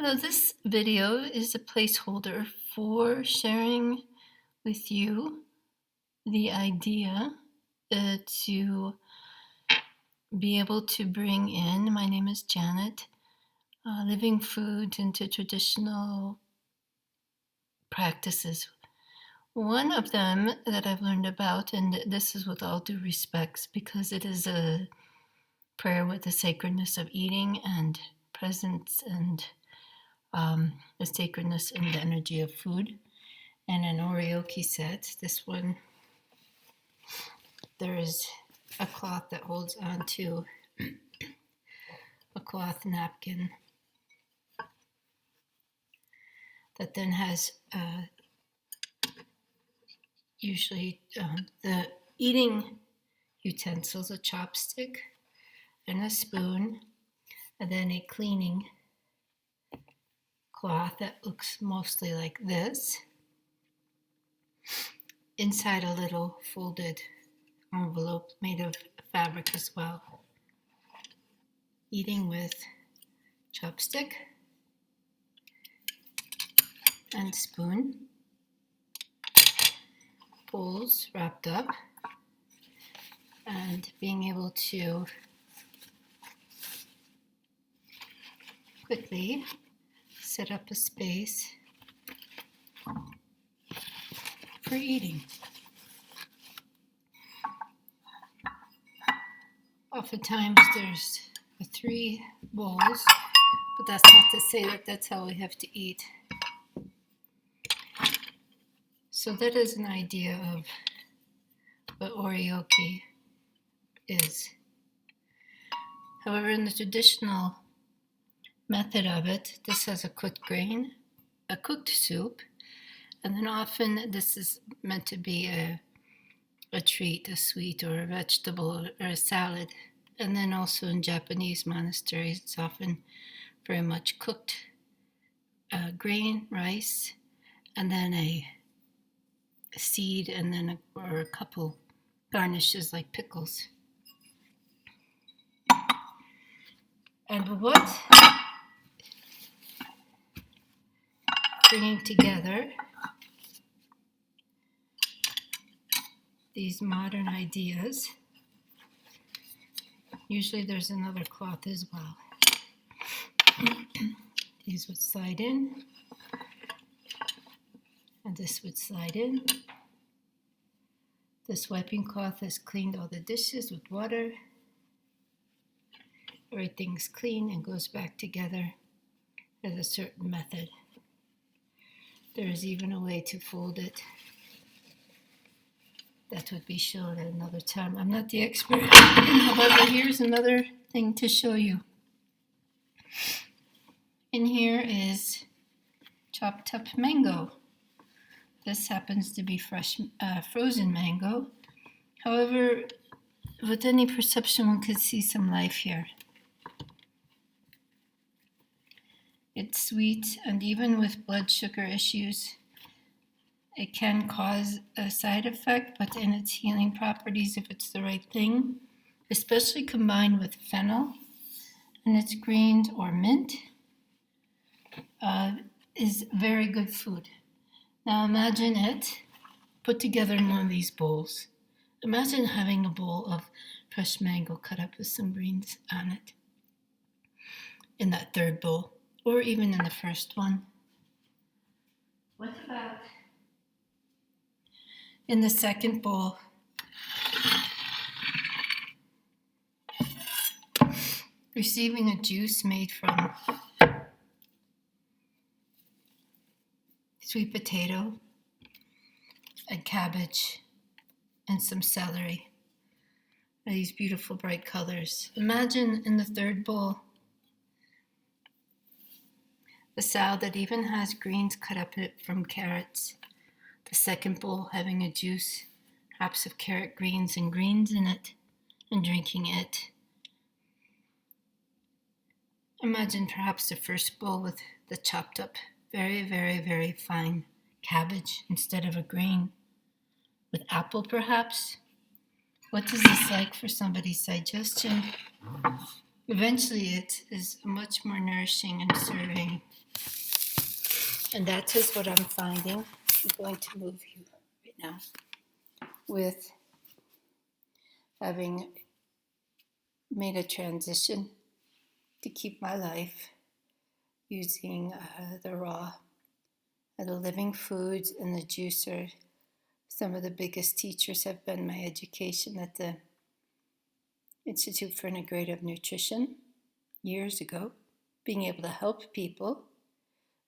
Hello, this video is a placeholder for sharing with you the idea to be able to bring in, my name is Janet, living foods into traditional practices. One of them that I've learned about, and this is with all due respects because it is a prayer with the sacredness of eating and presence and the sacredness and the energy of food, and an oryoki set. This one, there is a cloth that holds on to a cloth napkin that then has usually the eating utensils, a chopstick and a spoon, and then a cleaning cloth that looks mostly like this. Inside a little folded envelope made of fabric as well. Eating with chopstick and spoon. Bowls wrapped up. And being able to quickly set up a space for eating. Oftentimes there's 3 bowls, but that's not to say that that's how we have to eat. So that is an idea of what oryoki is. However, in the traditional method of it, this has a cooked grain, a cooked soup, and then often this is meant to be a treat, a sweet or a vegetable or a salad. And then also in Japanese monasteries, it's often very much cooked grain, rice, and then a seed, and then or a couple garnishes like pickles. And what bringing together these modern ideas, usually there's another cloth as well. These would slide in, and this would slide in. This wiping cloth has cleaned all the dishes with water. Everything's clean and goes back together as a certain method. There is even a way to fold it. That would be shown at another time. I'm not the expert. However, here's another thing to show you. In here is chopped up mango. This happens to be fresh, frozen mango. However, with any perception, one could see some life here. It's sweet, and even with blood sugar issues, it can cause a side effect, but in its healing properties, if it's the right thing, especially combined with fennel and its greens or mint, is very good food. Now imagine it put together in one of these bowls. Imagine having a bowl of fresh mango cut up with some greens on it in that third bowl, or even in the first one. What about in the second bowl? Receiving a juice made from sweet potato and cabbage and some celery. These beautiful bright colors. Imagine in the third bowl the salad that even has greens cut up from carrots. The second bowl having a juice, perhaps of carrot greens and greens in it, and drinking it. Imagine perhaps the first bowl with the chopped up, very, very, very fine cabbage instead of a green, with apple perhaps. What is this like for somebody's digestion? eventually it is much more nourishing and serving. And that is what I'm finding. I'm going to move you right now with having made a transition to keep my life using the raw, the living foods, and the juicer. Some of the biggest teachers have been my education at the Institute for Integrative Nutrition years ago, being able to help people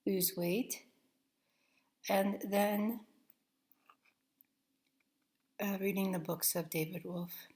lose weight, and then reading the books of David Wolfe.